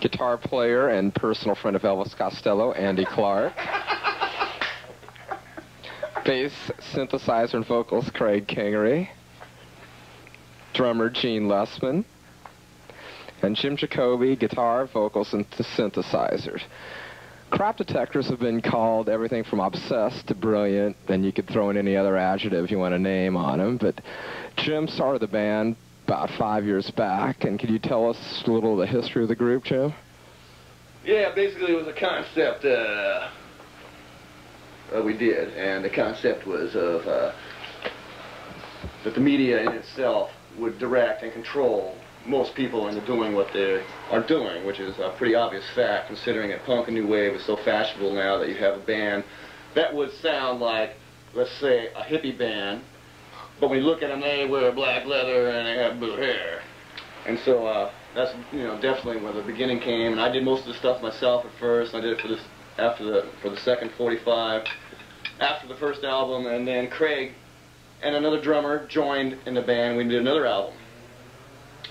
guitar player and personal friend of Elvis Costello, Andy Clark. Bass, synthesizer, and vocals, Craig Kingery. Drummer, Gene Lessman. And Jim Jacobi, guitar, vocals, and synthesizers. Crap detectors have been called everything from obsessed to brilliant, and you could throw in any other adjective you want to name on them. But Jim started the band about 5 years back, and could you tell us a little of the history of the group, Jim? Yeah, basically it was a concept we did, and the concept was of that the media in itself would direct and control most people into doing what they are doing, which is a pretty obvious fact considering that punk and new wave is so fashionable now that you have a band that would sound like, let's say, a hippie band, but when you look at them, they wear black leather and they have blue hair. And so that's, you know, definitely where the beginning came. And I did most of the stuff myself at first. I did it for this for the second 45 after the first album, and then Craig and another drummer joined in the band. We did another album.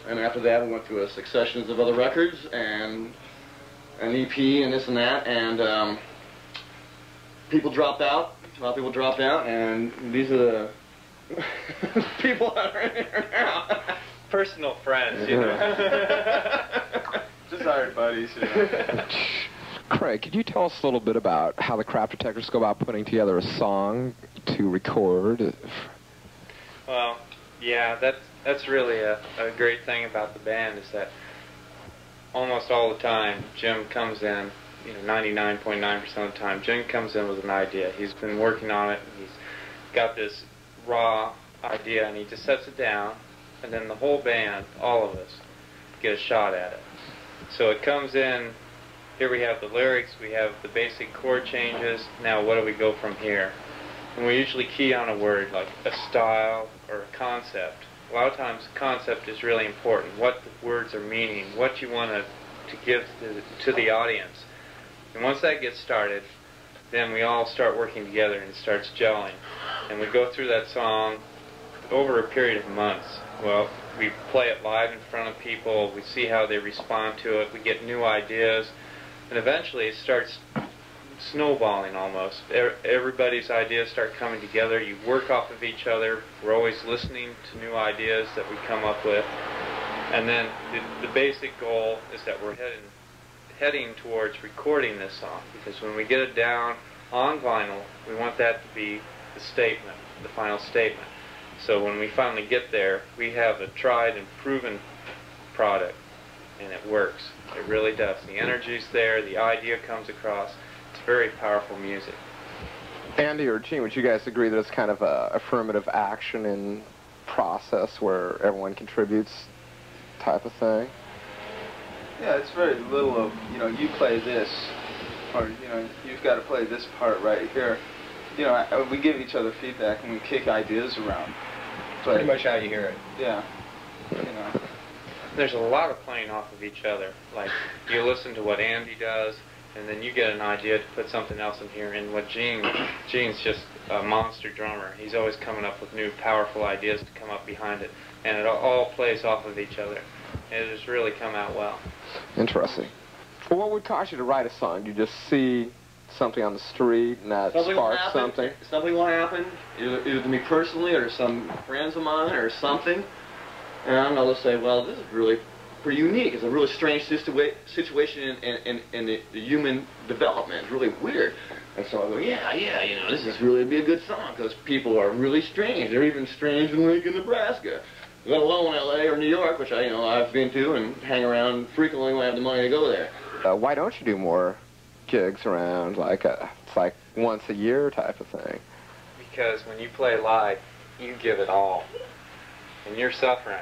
And after that, we went through a successions of other records and an EP and this and that, and people dropped out. A lot of people dropped out, and these are the people that are in here now. Personal friends, you know. Just hired buddies, you know. Craig, could you tell us a little bit about how the Crap Detectors go about putting together a song to record? Well, yeah, that's really a great thing about the band is that almost all the time Jim comes in, you know, 99.9% of the time, Jim comes in with an idea. He's been working on it, and he's got this raw idea, and he just sets it down, and then the whole band, all of us, get a shot at it. So it comes in, here we have the lyrics, we have the basic chord changes, now what do we go from here? And we usually key on a word like a style or a concept. A lot of times concept is really important, what the words are meaning, what you want to give to the audience. And once that gets started, then we all start working together and it starts gelling. And we go through that song over a period of months. Well, we play it live in front of people, we see how they respond to it, we get new ideas, and eventually it starts snowballing almost. Everybody's ideas start coming together, you work off of each other, we're always listening to new ideas that we come up with, and then the basic goal is that we're heading towards recording this song, because when we get it down on vinyl, we want that to be the statement, the final statement. So when we finally get there, we have a tried and proven product, and it works. It really does. The energy's there, the idea comes across. It's very powerful music. Andy or Gene, would you guys agree that it's kind of a affirmative action in process where everyone contributes type of thing? Yeah, it's very little of, you know, you play this, or, you know, you've got to play this part right here. You know, we give each other feedback and we kick ideas around. But, pretty much how you hear it. Yeah. You know. There's a lot of playing off of each other. Like, you listen to what Andy does, and then you get an idea to put something else in here. And what Gene's just a monster drummer. He's always coming up with new, powerful ideas to come up behind it. And it all plays off of each other. And it has really come out well. Interesting. Well, what would cause you to write a song? Do you just see something on the street and that sparks something? Something will happen, either to me personally or some friends of mine or something. And I'll just say, well, this is really pretty unique. It's a really strange situation in the human development. It's really weird. And so I go, yeah, you know, this is really be a good song because people are really strange. They're even strange in Lincoln, Nebraska, let alone L.A. or New York, which I've been to and hang around frequently when I have the money to go there. Why don't you do more gigs around, like it's like once a year type of thing? Because when you play live, you give it all, and you're suffering.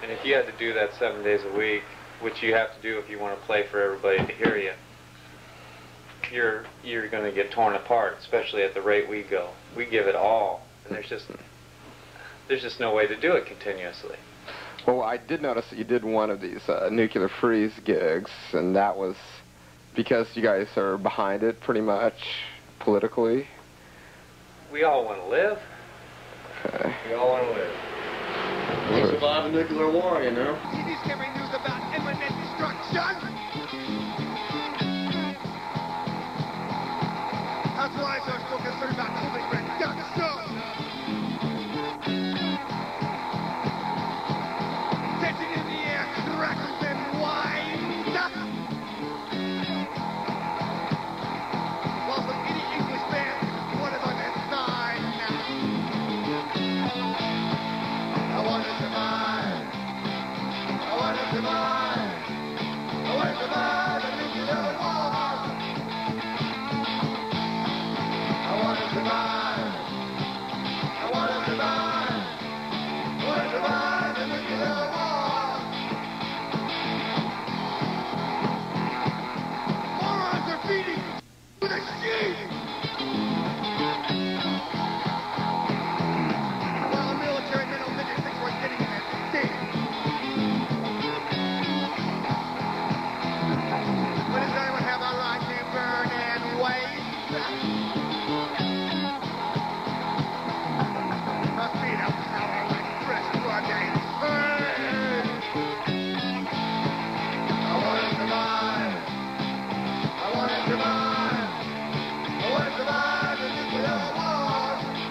And if you had to do that 7 days a week, which you have to do if you want to play for everybody to hear you, you're going to get torn apart, especially at the rate we go. We give it all, and there's just no way to do it continuously. Well, I did notice that you did one of these Nuclear Freeze gigs, and that was because you guys are behind it pretty much politically. We all want to live. Okay. We all want to live. We'll survive a nuclear war, you know. News about imminent destruction. But does anyone have a right to burn and waste?